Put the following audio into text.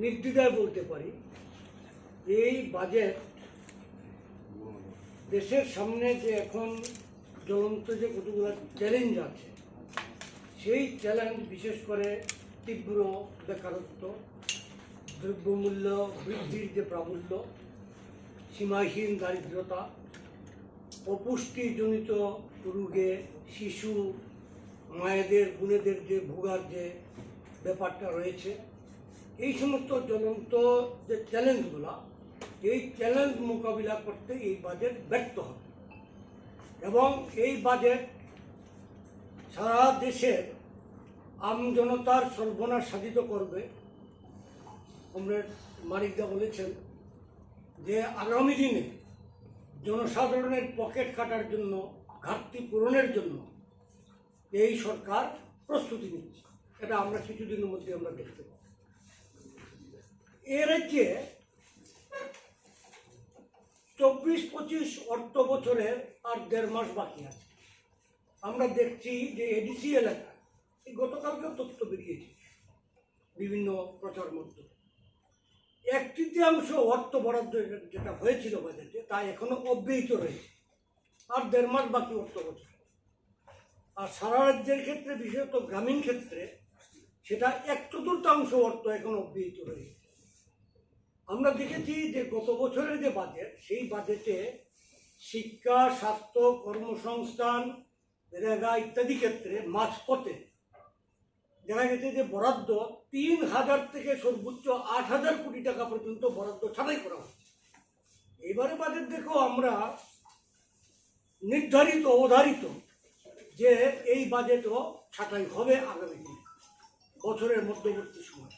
নির্দ্বিধায় বলতে পারি এই বাজেট দেশের সামনে যে এখন জ্বলন্ত যে কতগুলো চ্যালেঞ্জ আছে সেই চ্যালেঞ্জ বিশেষ করে তীব্র বেকারত্ব, দ্রব্যমূল্য বৃদ্ধির যে প্রাবল্য, সীমাহীন দারিদ্রতা, অপুষ্টিজনিত রোগে শিশু মায়েদের বোনেদের যে ভোগার যে ব্যাপারটা রয়েছে, এই সমস্ত জ্বলন্ত যে চ্যালেঞ্জগুলো, এই চ্যালেঞ্জ মোকাবিলা করতে এই বাজেট ব্যর্থ হবে এবং এই বাজেট সারা দেশের আমজনতার সর্বনাশ সাধিত করবে। কমরেড মানিকদা বলেছেন যে আগামী দিনে জনসাধারণের পকেট কাটার জন্য, ঘাটতি পূরণের জন্য এই সরকার প্রস্তুতি নিচ্ছে। এটা আমরা কিছুদিনের মধ্যে আমরা দেখতে পাব। এর রাজ্যে 24-25 অর্থ বছরের আর 1.5 মাস বাকি আছে। আমরা দেখছি যে এডিসি এলাকায় গতকালকে তথ্য বেরিয়েছে বিভিন্ন প্রচার মাধ্যমে, 1/3 অর্থ বরাদ্দ যেটা হয়েছিল বাজেটে তা এখনো অব্যাহত রয়েছে, আর 1.5 মাস বাকি অর্থ বছর। আর সারা রাজ্যের ক্ষেত্রে, বিশেষত গ্রামীণ ক্ষেত্রে, সেটা 1/4 অর্থ এখন অব্যাহত রয়েছে। আমরা দেখেছি যে গত বছরের যে বাজেট, সেই বাজেটে শিক্ষা, স্বাস্থ্য, কর্মসংস্থান, রেগা ইত্যাদি ক্ষেত্রে মাঝপথে দেখা গেছে যে বরাদ্দ 3,000 থেকে সর্বোচ্চ 8,000 কোটি টাকা পর্যন্ত বরাদ্দ ছাঁটাই করা হচ্ছে। এবারে বাজেট দেখো আমরা নির্ধারিত অবধারিত যে এই বাজেটও ছাঁটাই হবে আগামী দিনে, বছরের মধ্যবর্তী সময়।